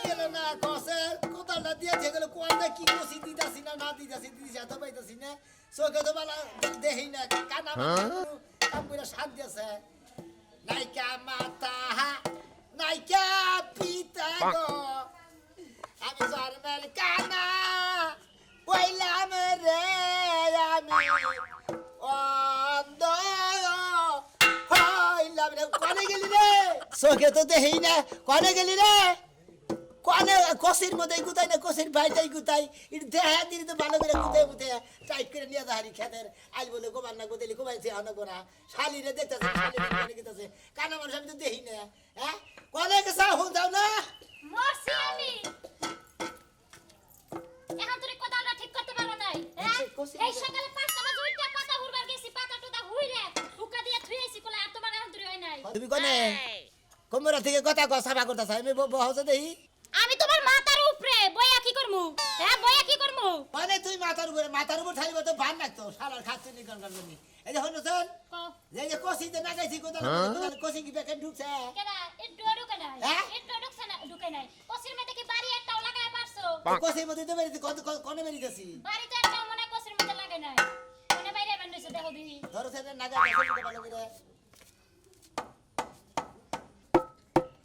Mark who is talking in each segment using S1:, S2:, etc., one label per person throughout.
S1: গেল না কসের কোদালটা দিয়েছে গেল কোয়ালটা কি কষি দিতাছি না না দিতাছি দিদি এত পাইতাছি না চোখে তো বালা দেখি না কানা কাম করে শান্তি আছে নাইকা মাতা নাইকা পিতা গো আমি জন্মের কানা কইলাম রে আমি অন্ধ হইলাম রে কনে গেলি রে চোখে তো দেখি না কনে গেলি রে কনে কষির মধ্যে গুতাই না কষির ভাইটাই গুতাই এটা দেহা দিলি তো ভালো করে গুতাই গুতে টাইট করে নিয়ে যাহারি খেতের আজ বলে গোবার না গুতাইলি গোবাইছে আনা গোনা শালিরে দেখতেছে শালিরে দেখতেছে কানা মানুষ আমি তো দেখি না হ্যাঁ কনে গেছা হুন যাও না
S2: মরছি আমি এখন তুই কোদালটা ঠিক করতে পারো নাই হ্যাঁ এই সকালে 5টা বাজে উঠে পাতা হুরবার গেছি পাতা টুদা হুইরে হুকা দিয়ে থুইছি কোলা আর তোমার এখন তুই হয় নাই
S1: তুমি কনে কোমরা থেকে কথা সাফা করতেছ আমি বহছে দেই
S2: আমি তোমার মাথার উপরে বইয়া কি করমু হ্যাঁ বইয়া কি করমু
S1: মানে তুই মাথার উপর ঠালিব তো ভান লাগতো শালার খাচ্ছে নি গান গান এই যে হনো চল যে কষিতে না গাইছি কোদাল কষি কি বেকে ঢুকছে
S2: কেডা এ ডোডু কেডা এ ডোডু না ঢুকে নাই কসির মধ্যে কি বাড়ি একটাও লাগায় পারছো
S1: কষির মধ্যে তো বেরিতে কোনে বেরিতেছি
S2: বাড়িতে একটাও মনে কসির মধ্যে লাগে নাই কোনে বাইরে বান্ধিছে দেখো দিহি
S1: ধরো সেটা না গাইছি তো ভালো করে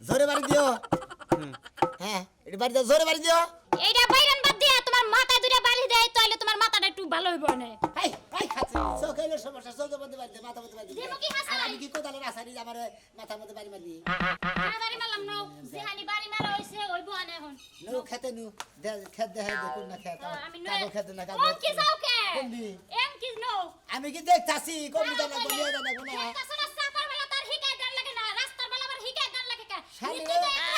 S1: জোরে বাড়ি দিও হ্যাঁ এটা বাড়ি দাও জোরে বাড়ি দিও
S2: এইটা বাইরান বাদ দিয়া তোমার মাথায় দুইটা বাড়ি দেয় তাইলে তোমার মাথাটা একটু ভালো হইব না
S1: হাই হাই খাচ্ছে চোখের সমস্যা চোখের মধ্যে বাড়ি দে মাথা মধ্যে বাড়ি দে
S2: দেবো কি হাসা
S1: আমি কি কোদালের আসারি আমার মাথার মধ্যে বাড়ি মারলি
S2: বাড়ি মারলাম না যেহানি বাড়ি মারা হইছে হইব না এখন
S1: নো খেতে নু খেত দেখাই দেখুন না খেত
S2: আমি
S1: কাগো খেতে না কাগো
S2: কোন কি যাও কে
S1: কোনদি
S2: এম কি নো
S1: আমি কি দেখতাছি কবিতা না বলিয়া না গুনা
S2: কাছরা সাপার বেলা তার হিকায় গান লাগে না রাস্তার বেলা আবার হিকায় গান লাগে কা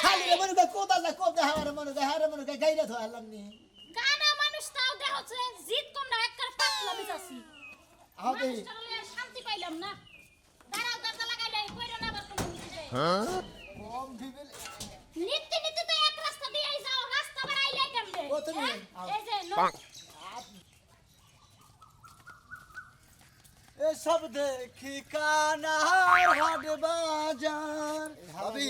S1: খালি মনে কই কোদাল না কোদ হাওয়ার মনে কই গাইরা ধো আল্লাহ নি
S2: গানা মানুষ তাও দেহ হচ্ছে জিত কম না একবার পাতলা বিজাছি
S1: আও দেই
S2: শান্তি পাইলাম না দাঁড়াও দরজা লাগাইলে কইরো না আবার তুমি নিতে
S1: কম দিবেল
S2: নিতে নিতে তো এক রাস্তা দিয়ে যাও রাস্তা বাড়াইলে কেমনে
S1: ও তুমি
S2: এই যে নো
S3: এসব দেখি কানার হাট বাজার ভাবি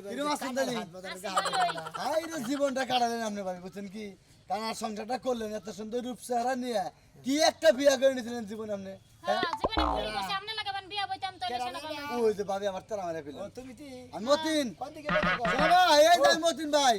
S3: কিরম আছেন দাদি হাই রে জীবনটা কাটালেন আপনি ভাবি বুঝছেন কি কানার সংসারটা করলেন এত সুন্দর রূপ চেহারা নিয়ে কি একটা বিয়া করে নিয়েছিলেন জীবন আপনি
S2: হ্যাঁ জীবনে ভুল করছি আপনি লাগাবেন বিয়া বইতাম তো এসে না
S3: ওই যে ভাবি আমার তারা মারা ফেলেন
S1: তুমি কি
S3: আমি মতিন
S1: কোন দিকে কথা কও
S3: শোনো ভাই এই যে মতিন ভাই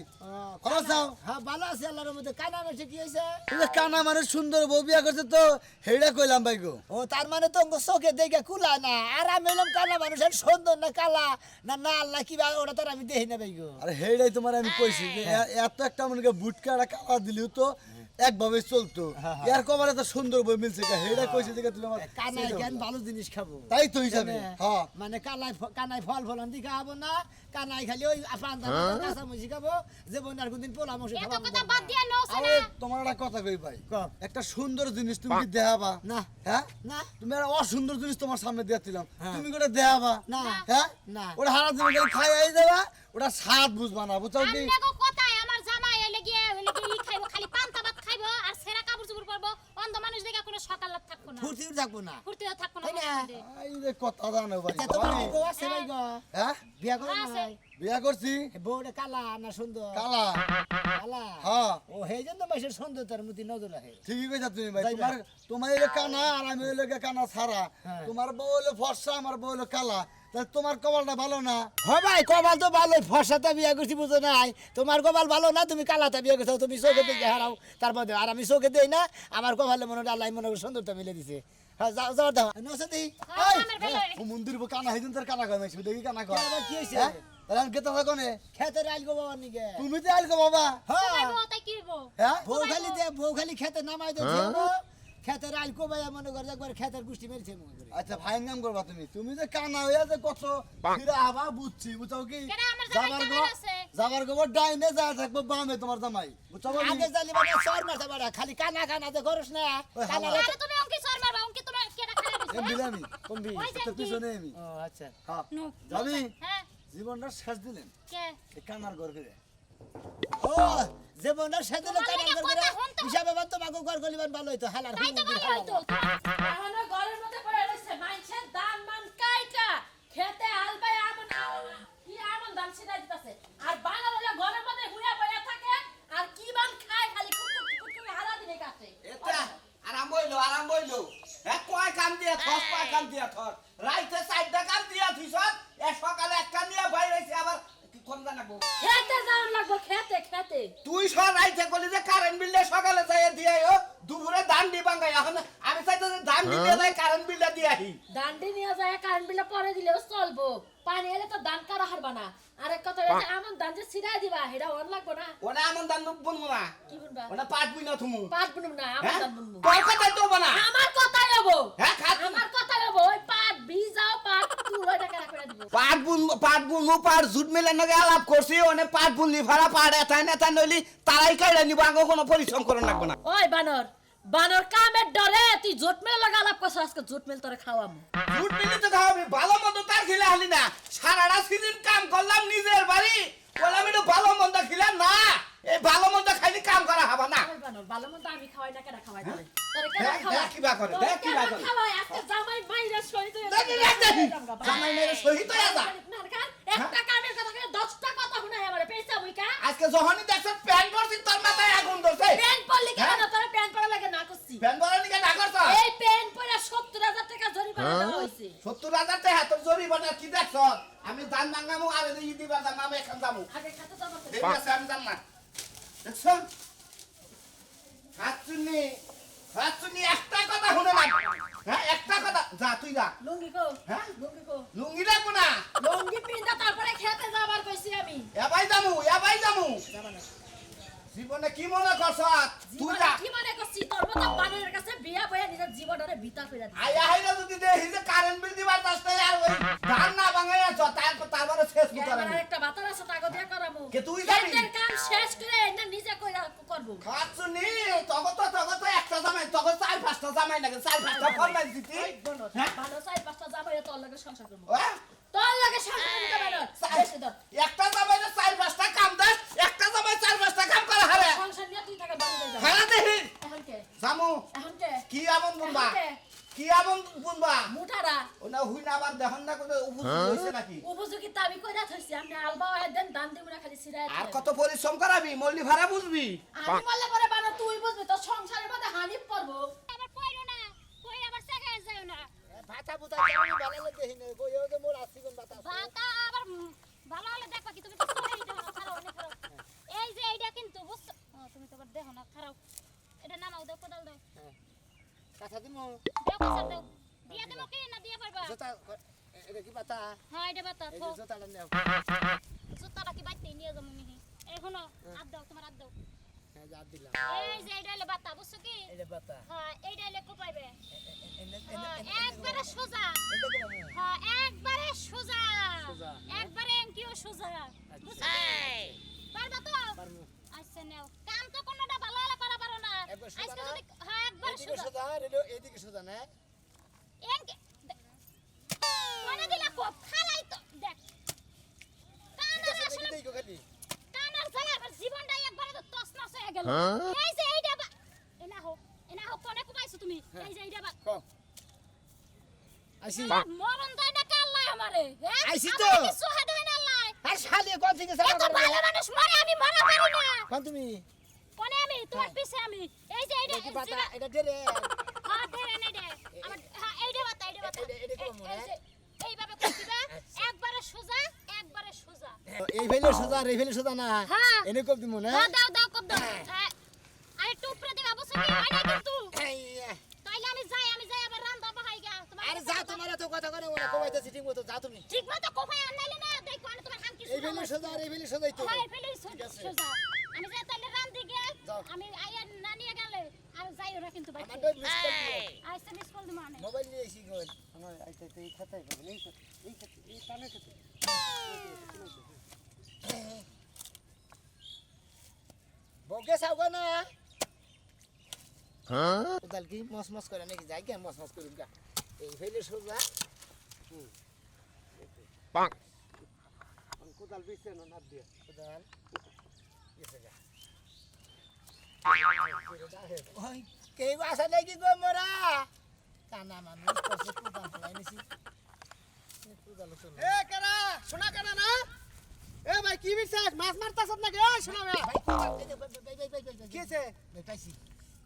S3: খবর চাও
S1: হ্যাঁ ভালো আছে আল্লাহর মধ্যে কানা মেশে কি হইছে
S3: এই যে কানা মানে সুন্দর বউ বিয়া করছে তো হেইডা কইলাম ভাই গো
S1: ও তার মানে তো চোখে দেখে কুলা না আর আমি এলাম কালা মানুষের সুন্দর না কালা না না আল্লাহ কি ওটা তো আমি দেখি না ভাই গো
S3: আরে হেইডাই তোমার আমি কইছি যে এত একটা মনে বুটকা কালা দিলিও তো একভাবে চলতো এর কবারে তো সুন্দর বই মিলছে হেইডা কইছি যে তুমি আমার
S1: কানাই কেন ভালো জিনিস খাবো
S3: তাই তো হিসাবে হ্যাঁ
S1: মানে কানাই ফল ফলন দি খাবো না কানাই খালি ওই পান্তা কাঁচা মুচি খাবো যে বোনার কোনদিন পোলা মশি
S2: এত
S1: খাবো
S2: কথা বাদ দিয়া নও
S3: আরে
S2: না
S3: তোমার একটা কথা কই ভাই
S1: কও।
S3: একটা সুন্দর জিনিস তুমি কি দেখাবা
S1: না
S3: হ্যাঁ
S1: না
S3: তুমি একটা অসুন্দর জিনিস তোমার সামনে দিয়েছিলাম
S1: হ্যাঁ।
S3: তুমি ওটা দেখাবা
S1: না
S3: হ্যাঁ
S1: না।
S3: ওটা হারা জীবন খাই আই দেবা ওটা স্বাদ বুঝবা না বুঝছো কি
S2: আমনে গো কথায় আমার জামাই হইলে গিয়ে ই খাইবো খালি পান্তা ভাত খাইবো আর সেরা কাপড় চোপড় পরবো অন্ধ মানুষ দেখে কোনো সকালত থাকবো না
S1: ফুর্তি থাকবো না
S2: ফুর্তিও থাকবো না
S1: তাই না?
S3: এই যে কথা জানো ভাই
S1: আচ্ছা তোমার বউ আছে ভাই গো
S3: হ্যাঁ
S1: বিয়া করে
S2: আছে।
S1: নাই
S3: বিয়া করছি
S1: বউটা কালা না সুন্দর
S3: কালা
S1: কালা
S3: হ্যাঁ
S1: ও সেই জন্য মাসের সুন্দরতার মধ্যে নজর রাখে
S3: ঠিকই কইছা তুমি ভাই
S1: যাইবা।
S3: তোমার হইলো কানা আর আমি হইলো কানা ছাড়া
S1: হ্যাঁ।
S3: তোমার বউ হইলো ফর্সা আমার বউ হইলো কালা তাহলে তোমার কপালটা ভালো না
S1: হ ভাই কপাল তো ভালোই ফর্সাতে বিয়া করছি বুঝো নাই তোমার কপাল ভালো না তুমি কালাতে বিয়া করছো তুমি চোখে দেখে হারাও তারপর দেও। আর আমি চোখে দেই না আমার কপালে মনে হয় আল্লাহ মনে করে সুন্দরতা মিলে দিছে হ্যাঁ যাও যাও দাও নসদি
S2: হ্যাঁ, আমার বেলা
S3: ও মন্দির কানা হইদিন তার কানা কয় মাইছি দেখি কানা কয়
S1: কি হইছে
S3: হ্যাঁ তাহলে আমি কেতা কোনে
S1: খেতে রাইল গো বাবা নিকে
S3: তুমি তো আইল গো বাবা
S1: হ্যাঁ
S2: খাইবো তাই কি হইবো
S3: হ্যাঁ
S1: বউ খালি খেতে নামাই দে খেতে রাইল কো ভাই মনে করে একবার খেতের গুষ্টি মেরেছে মনে করে
S3: আচ্ছা ভাই নাম করবা তুমি যে কানা হইয়া যে কত ফিরে আবা বুঝছি বুঝছো কি
S2: কেন আমার জামাই
S3: যাবার
S2: কামার আছে
S3: যাবার গোবর ডাইনে যা থাকবো বামে তোমার জামাই বুঝছো
S1: আগে জালি মানে সর মারতে পারে খালি কানা কানা যে করস না কানা
S3: হালা।
S2: আরে তুমি অঙ্কি সর মারবা অঙ্কি তোমার কেডা খারাপ
S3: এম বিলামি
S1: কোনবি
S2: ওই যে
S3: তোর
S2: কি?
S3: পিছনে আমি
S1: ও আচ্ছা
S3: হ্যাঁ
S2: নো
S3: যাবি
S2: হ্যাঁ
S3: জীবনটা শেষ দিলেন
S2: কে
S3: এই কানার ঘর ফিরে
S1: ও যে বোনার সাথে
S2: তোমার
S1: কানা
S2: লাগা
S1: করে
S2: কথা শুনতে-
S1: হিসাবে বাদ তোমাকে ঘর গলিবান ভালো হইতো হালার
S2: তাই তো ভালো হইতো
S4: এখনো ঘরের মধ্যে পড়ে রয়েছে মানুষের দান মান কাইটা খেতে হালবাই আমন কি আমন দান ছিটাই দিতেছে আর বাঙাল হলে ঘরের মধ্যে হুইয়া রাইতে
S5: তুই সব রাইতে কলি যে কারেন্ট বিলটা সকালে যাই দিয়ে আইও দুপুরে ধান দি বাঙ্গাই এখন আমি চাইতে যে ধান দিতে যাই কারেন্ট বিলটা দিয়ে আহি
S4: দান্ডি নিয়ে যায় কারেন্ট বিলটা পরে দিলেও চলবো পানি এলে তো দান করা হারবা না আরেক কথা হচ্ছে আমন দান যে সিরা দিবা হেডা অন লাগবো না
S5: ওনা এমন ধান বুনবো না
S4: কি বুনবা
S5: ওনা পাট বুনা থুমু
S4: পাট বুনম না আমন দান বুনবো
S5: তোর কথাই তো বানা
S4: আমার কথা লবো
S5: হ্যাঁ খাত
S4: আমার কথা লবো ওই পাট বীজাও পাট তুই ওইটা কেন করে দিব
S5: পাট বুনবো পাট জুট মিলে নগে আলাপ করছি ওনে পাট বুনলি ফাড়া পাট এতাই নেতাই নইলি তারাই কাইরা নিব আগে কোনো পরিশ্রম করা লাগবে না
S4: ওই বানর বানর কামের ডরে তুই জোট মেল লাগা আলাপ করছ আজকে জোট মেল তোরে খাওয়ামু
S5: জুট মিলি তো খাওয়াবি ভালো মন্দ তার খিলে হালি না সারাটা সিজন কাম করলাম নিজের বাড়ি বললাম একটু ভালো মন্দ খিলাম না এই ভালো মন্দ খাইলে কাম করা হবে না
S4: ওই বানর ভালো মন্দ আমি খাওয়াই না কেন খাওয়াই তোরে তোরে কেন
S5: দেখ
S4: খাওয়াই
S5: দেখ কিবা করে দেখ কিবা করে
S4: খাওয়াই আজকে জামাই মাইরা শহীদ হয়ে
S5: দেখ দেখ দেখি জামাই মেরে শহীদ হয়ে যা
S4: একটা কামের কথা কয়ে 10টা কথা শুনাই আমারে পয়সা বুইকা
S5: আজকে যখনই দেখছ প্যান পরছি তোর মাথায় আগুন ধরছে
S4: প্যান্ট পরলি কেন তোরে প্যান্ট পরা লাগে না করছি
S5: প্যান পরার নিকে না করছ
S4: এই প্যান্ট পরে 70000 টাকা জরিমানা দেওয়া হইছে
S5: 70,000 টাকা তোর জরিমানা কি দেখছ আমি ধান ভাঙামু আর এই দিবার দাম আমি এখন যামু
S4: আগে খাতে যাবো তো।
S5: ঠিক আছে আমি যাম না দেখছ হাতচুনি একটা কথা শুনে না হ্যাঁ একটা কথা যা তুই যা
S4: লুঙ্গি কো
S5: হ্যাঁ?
S4: লুঙ্গি কো
S5: লুঙ্গি রাখবো না
S4: লুঙ্গি পিন্দা তারপরে খেতে যাবার কইছি আমি
S5: এবাই যামু
S4: যাবা না
S5: জীবনে কি মনে করছ তুই
S4: জীবনে
S5: যা
S4: কি মানে করছি তোর মতো বানরের কাছে বিয়া বইয়া নিজের জীবনটারে বিতা কইরা দিছি
S5: আয়া হাইরা যদি দেখি যে কারেন্ট বিল দিবার দশটা আর ওই ধান না ভাঙাইয়া তারপরে শেষ মুতার
S4: এবার একটা বাতার আছে তাগো দিয়া করামু
S5: কে তুই যাবি?
S4: পেটের কাম শেষ করে না নিজে কইরা করব
S5: খাচ্ছুনি তগত একটা জামাই তগত 4-5টা জামাই লাগে 4-5টা ফরমাইল দিতি হ্যাঁ?
S4: ভালো চাই পাঁচটা যাবে তোর লাগে সংসার করব
S5: ওয়া?
S4: তোর লাগে সংসার করতে পারো বেশি ধর
S5: একটা জামাই 4-5টা কাম দেয় একটা জামাই 4-5টা কাম করা হারে
S4: সংসার নিয়ে তুই থাকা বাড়ি যাবে
S5: হারা দেহি
S4: এখন কে
S5: জামু
S4: এখন কে
S5: কি আমন বুনবা
S4: এখন কে?
S5: কি আমন বুনবা
S4: মুঠারা
S5: ওনা হুই না আবার দেখন না কোন উপস্থিত হইছে নাকি
S4: উপযোগী দাবি কইরা থইছি আমি আলবা দেন দান দিমু না খালি সিরায়
S5: আর কত পরিশ্রম করাবি মল্লি ভাড়া বুঝবি
S4: আমি বললে পরে বানো তুই বুঝবি তোর সংসারের মধ্যে হানি পড়বো
S2: আবার কইরো না কই আবার সেগায় যাও না
S1: ভাতা বুতা কেমন ভালো লাগে হিনে কইও যে মোর আসি কোন বাতা
S2: বাতা আবার ভালো হলে দেখো কি তুমি তো সরাই দেখো না খারাপ অনেক খারাপ এই যে এইটা কিন্তু বুঝছো তুমি তো আবার দেখো না খারাপ এটা নামাও দাও কোদাল দাও
S1: কথা দিমু
S2: দাও কইছার দাও দিয়া দেবো কি না দিয়া পারবা
S1: জোতা এটা কি বাতা
S2: হ্যাঁ এটা বাতা
S1: এই
S2: থো
S1: যে জোতাটা নাও
S2: জুতাটা কি বাইতে নিয়ে যাবো মিহি এখনো হাত দাও তোমার হাত দাও
S1: হ্যাঁ যা দিলাম
S2: এই যে এইটা হলো বাতা বুঝছো কি
S1: এটা বাতা
S2: হ্যাঁ এইটা হলো কোপাইবে
S1: এনে
S2: হ্যাঁ একবারে সোজা
S1: এটা কোন
S2: হ্যাঁ একবারে সোজা
S1: সোজা।
S2: একবারে এমকিও সোজা বুঝছো পারবা তো
S1: পারমু
S2: আচ্ছা নাও কাম তো কোনটা ভালো হলে করা পারো না
S1: একবার সোজা
S2: আজকে
S1: না?
S2: যদি হ্যাঁ একবার
S1: এদিকে
S2: সোজা
S1: সোজা রেলো এদিকে সোজা না
S2: এনকে মনে দিলা কোপ খালাই তো দেখ
S1: ঠিক
S2: কানার
S1: আছে দেখি
S2: আসলে
S1: দেই খালি
S2: কানার জ্বালা আমার জীবনটা একবারে তো তছনছ হয়ে গেল এই যে এইটা এনা হোক কোনে কুপাইছো তুমি এই যে এইটা
S1: কও আইছি
S2: মরণ দেয় না কাল্লাই আমারে হ্যাঁ
S1: আইছি তো।
S2: আমারে কিছু হাতে না লাই
S1: আর শালি কোন থেকে সারা
S2: এত ভালো মানুষ মরে আমি মরা পারি না
S1: কোন তুমি
S2: কোনে আমি তোমার পিছে আমি এই যে এইটা
S1: এটা কি বাতা এটা দেরে
S2: হ্যাঁ দেরে নাই দে আমার হ্যাঁ এইটা বাতা
S1: এটা কোন মনে?
S2: এই যে এইভাবে করছিবা একবারে সোজা একবারে সোজা
S1: এই ফেলে সোজা রে ফেলে সোজা না
S2: হ্যাঁ।
S1: এনে কব দিমু না
S2: হ্যাঁ দাও দাও কব দাও হ্যাঁ আরে টুপরে দিবা বসে কি হয় না কিন্তু তাইলে আমি যাই আবার রান্দা বাহাই গা তোমার
S1: আরে যা তোমার তো কথা করে ওরা কইতাছি ঠিক মতো যা তুমি
S2: ঠিক মতো কোফায় আনাইলে না দেখো আমি তোমার হাম কিছু
S1: এই ফেলে সোজা আর এই ফেলে সোজাই তো
S2: হয় ফেলে সোজা আমি যাই তাইলে রান্দি গে
S1: যাও।
S2: আমি আইয়া না নিয়ে গেলে আর যাই ওরা কিন্তু বাইরে
S1: আমার মিস কল দিও
S2: আইসা মিস কল দিমা অনেক
S1: মোবাইল নিয়ে এসি গল আমার আইতে এই খাতাই পাবেন এই খাতা এই টানে খাতা বকে সাউগা না হ্যাঁ উদাল কি মস মস করে নাকি যাই কি মস মস করুম গা এই ফেলে সোজা
S3: পাক কোদাল বিছে না দিয়ে
S1: উদাল এসে গা ওই কে আসা নাকি গো মোরা কানা মানুষ কষ্ট কুদাল ফলাই নিছি কুদাল চল
S3: এ কেরা শোনা কেনা না এ ভাই কি বিশ্বাস মাছ মারতাছ নাকি এ শোনা ভাই
S1: ভাই কুদাল
S3: কি আছে
S1: পাইছি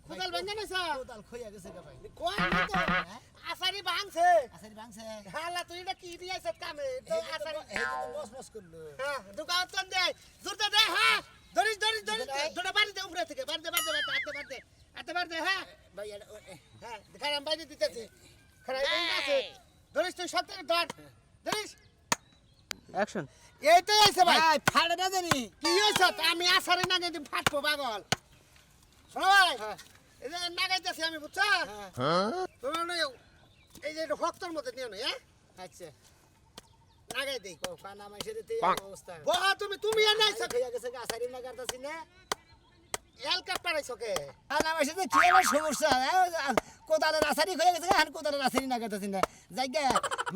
S3: কোদাল ভাঙা নাইছা
S1: কোদাল খইয়া গেছে গা ভাই
S3: কোন তো আসারি ভাঙছে
S1: আসারি ভাঙছে
S3: হালা তুই এটা কি দিয়াছ কামে তো আসারি
S1: এই তো মস মস করলো
S3: হ্যাঁ দোকান তো দে জুরতে দে হ্যাঁ ধরিস ধরিস ধরিস
S6: সত্যি ধর ধরিস
S7: অ্যাকশন
S6: এইটাই আছে ভাই
S1: ভাই ফাড়ে না জানি
S6: কি হয়েছে আমি আসারে না কিন্তু ফাটবো পাগল শোনো ভাই এই যে নাগাইতেছি আমি বুঝছো তোমার এই যে ভক্তর মধ্যে নিও না হ্যাঁ
S1: আচ্ছা
S6: নাগাই দেই
S1: পানা মাইছে দিতে অবস্থা
S6: বহা তুমি আর নাইছো
S1: হয়ে গেছে আসারি না করতাছি না
S6: হেলিকপ্টার আইছো কে
S1: পানা মাইছে তো কি আর সমস্যা কোদালের আসারি হয়ে গেছে আর কোদালের আসারি না করতাছি না জায়গা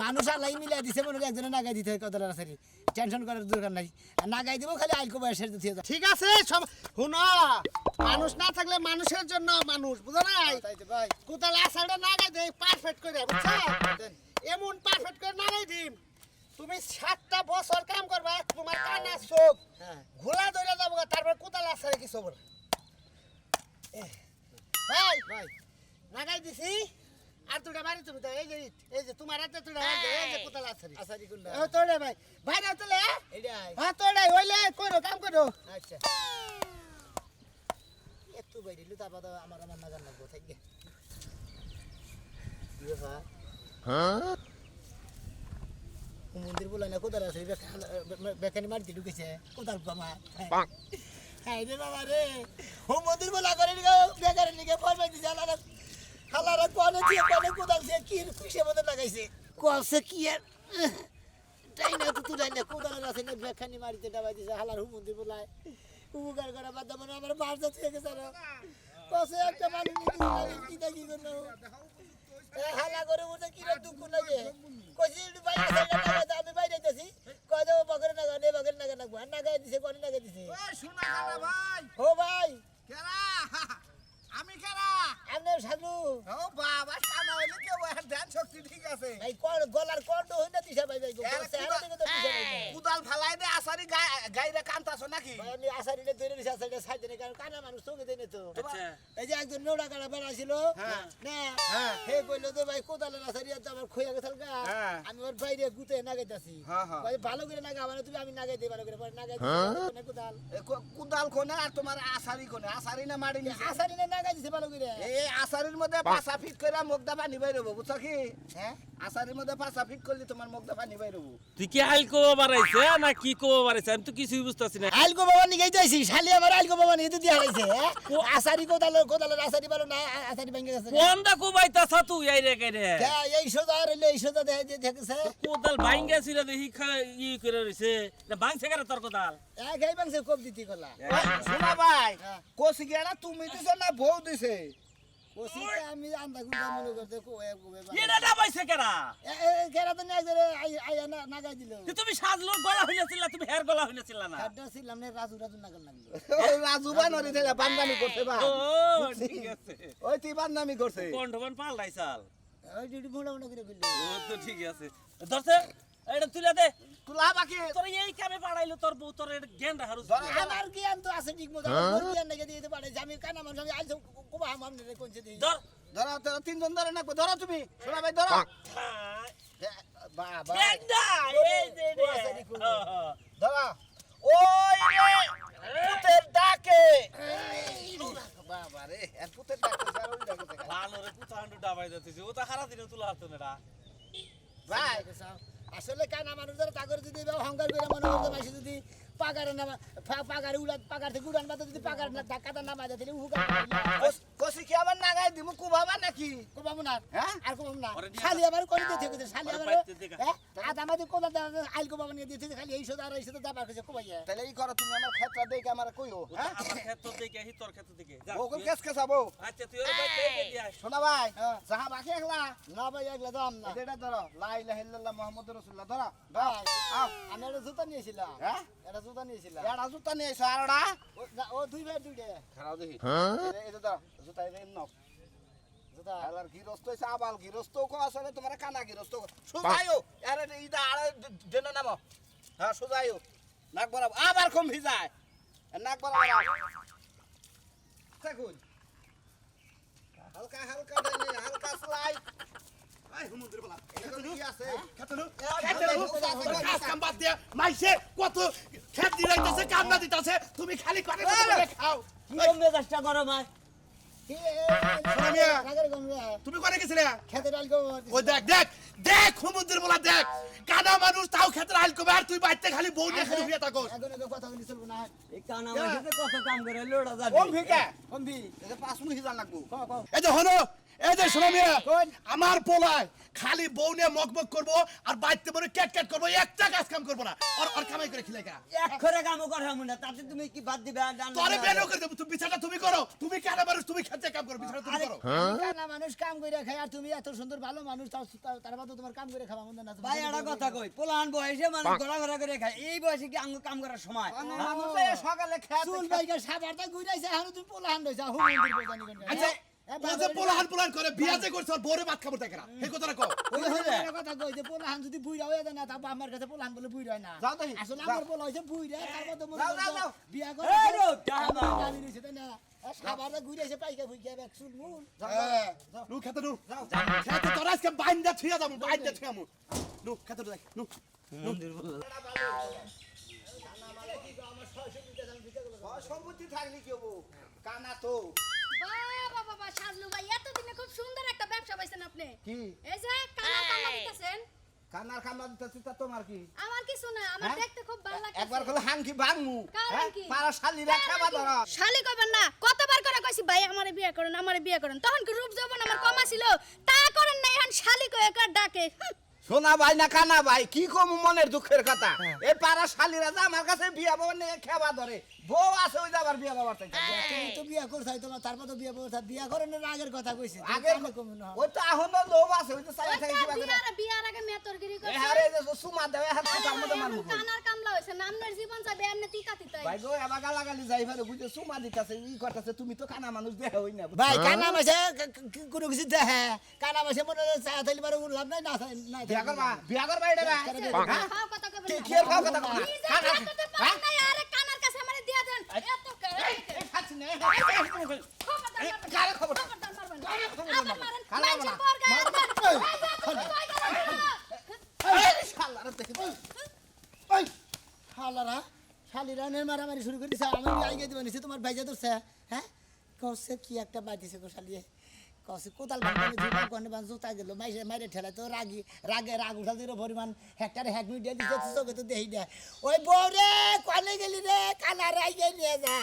S1: মানুষ আল্লাহ মিলাই দিছে মনে হয় একজনে নাগাই দিতে হয় কোদালের আসারি টেনশন করার দরকার নাই আর নাগাই দিব খালি আইলকো বয়সের দিতে
S6: ঠিক আছে সব শুনো মানুষ না থাকলে মানুষের জন্য মানুষ বুঝো নাই
S1: তাই তো ভাই
S6: কোদাল আসারটা নাগাই দেই পারফেক্ট করে বুঝছো এমন পারফেক্ট করে নাগাই দিম তুমি 7টা বছর কাম করবা তোমার কানা চোখ
S1: হ্যাঁ
S6: ঘোলা ধরে যাবো তারপর কোদাল আসারে কি সবর ভাই
S1: ভাই
S6: নাগাই দিছি আর দুটা বাড়ি তুমি তো এই যে তোমার হাতে দুটা এই যে কোদাল আসারে
S1: আসারি কোনটা
S6: ও তোরে ভাই ভাই না তোলে
S1: এইটাই
S6: হ্যাঁ তোরে হইলে করো কাম করো
S1: আচ্ছা একটু বাইরে লুতা পাতা আমার নাগান লাগবো থাকবে মন্দির বলে না কোদাল আছে বেকানি মারতে ঢুকেছে কোদাল পামা হ্যাঁ রে বাবা রে ও মন্দির বলা করে বেকারের লিগে ফরমাই দিছে হালারা কোনে দিয়ে কোনে কোদাল দিয়ে কি খুশি মতো লাগাইছে কলসে কি আর তাই না তো তুই না কোদালের আছে না বেকানি মারিতে ডাবাই দিছে হালার মন্দির বলায় উপকার করা বাদ মানে আমার বারটা থেকে গেছে আর কসে একটা মানুষ কি দেখি করলো হালা করে উঠে কি দুঃখ লাগে কইছি বাইরে যাইতে আমি বাইরে যাইতেছি কই দাও বকরে না গানে বকরে না গানা গুয়া না গাই দিছে কোন না গাই দিছে
S6: ওই শোনা কানা ভাই
S1: ও ভাই
S6: কেরা আমি কেরা
S1: আপনি সাধু
S6: ও বাবা কানা হইলে কেউ আর ধ্যান শক্তি ঠিক আছে
S1: ভাই কোন গলার কন্ড হই না দিশা ভাই ভাই চেহারা দেখে তো দিশা ভাই
S6: কুদাল ফালাই দে আসারি গাইরে কান্তাছ নাকি
S1: ভাই আমি আসারিনে ধরে নিছি আসারিনে সাইড দেনে কারণ কানা মানুষ চোখে দেনে তো এই যে একজন নোড়া কাটা বেড়াছিল না হে কইলো তো ভাই কোদালের আসারি তো আমার খইয়া গেছাল গা আমি ওর বাইরে গুতে নাগাইতাছি ভাই ভালো করে নাগা মানে তুমি আমি নাগাই দেই ভালো করে পরে নাগাই দিই কোদাল
S6: কুদাল কোনে আর তোমার আসারি কোনে আসারি না মারি নি
S1: আসারিনে নাগাই দিছে ভালো করে
S6: এই আসারির মধ্যে পাঁচা ফিট করে মুগদা পানি বাইরবো বুঝছো কি
S1: হ্যাঁ
S6: আসারির মধ্যে পাঁচা ফিট করলে তোমার মুগদা পানি বাইরবো
S7: তুই কি আইল কো বাড়াইছে না কি কো বাড়াইছে আমি তো কিছুই বুঝতাছি না
S1: আইলগো বাবা নিগাই যাইছি শালি আমার আইলগো বাবা নিতে দিয়া হারাইছে আসারি কোদালের আসারি ভালো না আসারি ভেঙে গেছে
S7: কোনটা কো বাইতাছ তুই আই রে কে রে
S1: এই সোজা রইলে এই সোজা দেখেছে
S7: কোদাল ভাঙ্গা ছিল দেখি ই করে রইছে না ভাঙছে কেন তোর কোদাল
S1: এক এই বাংসে কোপ দিতি কলা
S6: শোনা ভাই কোসি গেড়া তুমি দিছো না বউ দিছে
S1: ওসিতে আমি আন্দা গুন্দা মনে করতে কোয়ে কোয়ে
S7: এটা না বাইছে কেরা
S1: এ কেরা তো না ধরে আইয়া না নাগাই দিল
S7: তুমি সাজলো গলা হইয়াছিল তুমি হের গলা হইয়াছিল না
S1: কাটটা ছিলাম না রাজু নাগাল লাগলো
S6: ওই রাজু বানরি থেকে বান্দামি করতে বা
S7: ও ঠিক আছে
S6: ওই তুই বান্দামি করছে
S7: কন্ঠবন পাল্টাইছাল
S1: ওই ডিউটি মোড়া মোড়া করে কইলো
S7: ও তো ঠিক আছে ধরছে এটা তুলে দে
S6: তুলা বাকি
S7: তোর এই কামে পাড়াইলো তোর বউ তোর জ্ঞান রাখার
S1: আমার জ্ঞান তো আছে ঠিক মতো জ্ঞান নাকি দিতে পারে আমি কানা মানুষ আমি আইছো কোবা আমনে কোনছে দিই
S7: ধর
S6: ধরো তোরা তিনজন ধরে নাকবো ধরো তুমি শোনা ভাই ধরো বাবা
S7: একটা এই দে
S6: ধরো ওই রে পুতের ডাকে বাবা রে আর পুতের ডাকে যার ওই ডাকে
S7: ভালো রে কুতান্ডু ডাবাই দিতেছি ও তো সারা দিন তুলা হতো না
S6: ভাই
S1: আসলে কানা মানুষ ধরে তাগর যদি অহংকার করে মনে করতে পারছি যদি পাগারে নামা পাগারে উড়ান পাগার থেকে উড়ান বাদে যদি পাগার না ধাক্কাটা নামা যায় তাহলে উহুকা
S6: কসি কি আবার নাগাই দিমু কুবাবা নাকি
S1: কোবামু না
S6: হ্যাঁ
S1: আর কোবামু না
S7: ওরে নিয়ে
S1: খালি আবার করে দিতে হবে খালি আবার
S7: বাইতে দেখা।
S1: হ্যাঁ আদা মাদি কোবা আইল কোবামু নিয়ে দিতে খালি এই সোদা আর এই সোদা দাবার কাছে কোবাইয়া
S6: তাহলে এই করো তুমি আমার ক্ষেত্র দেখে আমার কইও হ্যাঁ
S7: আমার ক্ষেত্র থেকে আহি তোর ক্ষেত্র থেকে যা
S6: ওকে কেস কেসাবো
S7: আচ্ছা তুই ওই বাইতে দিয়ে আয়
S6: শোনা ভাই
S1: হ্যাঁ।
S6: যাহা বাকি একলা
S1: না ভাই একলা দাম না
S6: এটা ধরো লা ইলাহা ইল্লাল্লাহ মুহাম্মাদুর রাসূলুল্লাহ ধরো
S1: ভাই
S6: আও
S1: আমি একটা জুতা নিয়েছিলাম
S6: হ্যাঁ
S1: একটা জুতা নিয়েছিলাম
S6: এটা জুতা নিয়ে এসো আর ওটা
S1: ও দুই ভাই দুইটা
S6: খারাপ দেখি এটা ধরো জুতা এটা নাও
S1: জুতা
S6: আবার গিরস্ত হইছে আবাল গিরস্ত কো আসলে তোমার কানা গিরস্ত সুজাইও আরে ইদা আরে দেন নামো হ্যাঁ সুজাইও নাক বরাবর আবার কম ভিজায় নাক বরাবর থাকুন হালকা হালকা দেনে হালকা স্লাইড আই হুমুন্দির বলা এটা কি আছে খাতনু
S5: কাজ কাম বাদ দিয়া মাইসে কত খেত দিলাইতেছে কাম না দিতেছে তুমি খালি করে খাও
S7: কি মেজাজটা গরম হয়
S8: মিয়া।
S1: রাগের গম রে
S8: তুমি করে গেছিলে
S1: খেতে ডাল গো
S8: ওই দেখ দেখ দেখ হুমুদের বলা দেখ কানা মানুষ তাও ক্ষেত্রে হাল কবে আর তুই বাইতে খালি বউ নিয়ে খালি ফিরে থাকোস
S1: এখন কথা বলি চলবো না
S3: এই কানা মাঝে কত কাম করে লোড়া যাবে
S6: কম ভিকে
S1: কমবি
S6: এটা 5 মুহি জান লাগবো
S8: এই যে হলো এই যে শোনো মিয়া
S1: কোন?
S8: আমার পোলায় খালি বউ নিয়ে মকমক করবো আর বাইতে মনে ক্যাট ক্যাট করবো একটা কাজ কাম করবো না আর কামাই করে খিলে কা
S3: এক করে কাম করা মনে তাতে তুমি কি বাদ দিবে
S8: তোরে বেনো করে দেবো তুমি বিচারটা তুমি করো তুমি কানা মানুষ তুমি খেতে কাম করো বিচারটা তুমি করো
S1: কানা মানুষ কাম করে খায় আর তুমি এত সুন্দর ভালো মানুষ তার বাদে তোমার কাম করে খাওয়া মন্দ না তুমি
S3: ভাই একটা কথা কই পোলান বয়সে মানুষ ঘোরাঘোরা করে খায় এই বয়সে কি আঙ্গ কাম করার সময়
S6: মানুষ এই সকালে খেতে
S1: চুল বাইকে সাবারটা ঘুরাইছে এখন তুমি পোলাহান রইছা হুম মন্দির কোজানি কোন
S8: আচ্ছা ও যে পোলাহান করে বিয়া যে করছে ওর বউরে ভাত খাবো তাকে না এই কথাটা কও
S1: কথা কই যে পোলাহান যদি বুইরা হয়ে যায় না তারপর আমার কাছে পোলাহান বলে বুইরা হয় না
S6: যাও দেখি,
S1: আসলে
S6: যাও।
S1: আমার পোলা হইছে বুইরা তারপর তো
S6: যাও, যাও, যাও।
S1: বিয়া করে
S3: এই রো, যাও, যাও।
S1: জানি রইছে তাই না সাবারটা ঘুরাইছে পাইকা ফুইকা এক চুল মুল
S8: নু খেতে নু খেতে তোরা আজকে বাইন্দা থুইয়া যাবো বাইন্দা থুইয়া মু নু খেতে দেখ নু
S6: সম্পত্তি থাকলে কি হবো কানা তো
S9: বাবা বাবা সাজলু ভাই এতদিনে খুব সুন্দর একটা ব্যবসা পাইছেন আপনি
S6: কি
S9: এই যে কানা কানা দিতেছেন
S6: কানার কামলা দিতেছি তা তোমার কি
S9: আমার কিছু না আমার
S6: হ্যাঁ?
S9: দেখতে খুব ভালো লাগছে
S6: একবার কলে হাঙ্কি ভাঙমু
S9: কার
S6: হ্যাঁ
S9: হাঙ্কি?
S6: পাড়া শালিরা খাবা ধরা
S9: শালি কইবেন না কতবার করে কইছি ভাই আমারে বিয়ে করেন তখন কি রূপ যৌবন আমার কমা ছিল তা করেন না এখন শালি কয়ে কার ডাকে
S6: সোনা ভাই না কানা ভাই কি কম মনের দুঃখের কথা এই পাড়া শালিরা যা আমার কাছে বিয়া বাবা নিয়ে খেবা ধরে বউ আছে ওই যাবার বিয়া বাবার চাইছে
S1: তুমি তো বিয়া করছাই তোমার তারপর তো বিয়া করেন না আগের কথা কইছি
S6: আগে
S1: কম না
S6: ওই তো এখনো লোভ আছে ওই তো চাই থাকি কিবা করে
S9: বিয়ার আগে মেতরগিরি
S6: এ
S9: করছে
S6: হারে যে সুমা দেবে হাত কাম মতো মারমু
S9: কানার কামলা হইছে নামনের জীবন যাবে এমনি তিতা তিতাই
S6: ভাই গো এবার গালাগালি যাই ফেলে বুঝে সুমা দিতাছে ই করতেছে তুমি তো কানা মানুষ দেহ হই না
S1: ভাই কানা মাসে কোনো কিছু দেখে কানা মাসে মনে হয় চা থাইলে পারে লাভ নাই না না
S6: বিয়া করবা এটা না
S9: খাও কথা কইবেন
S6: কি আর খাও কথা কও কানা
S9: হ্যাঁ আরে কানার কাছে আমারে দিয়া দেন এত
S6: এই খাচ্ছি না
S9: গারে খবর মারবেন আবার মারেন মাইছে পর
S6: এই শালারা দেখি
S1: ওই শালারা শালিরা নে মারামারি শুরু করে দিছে আমি আইগে দিব নিছে তোমার ভাইজা ধরছে হ্যাঁ কসে কি একটা বাইতেছে গো শালিয়ে কসে কোদাল ভাঙনে জুতা কোনে বান জুতা গেল মাইরে ঠেলা তো রাগ উঠাল দিল পরিমাণ হেক্টারে হেক মিডিয়া দিতে চোখে তো দেই না ওই বউরে কোনে গেলি রে কানা রাইগে নিয়ে যা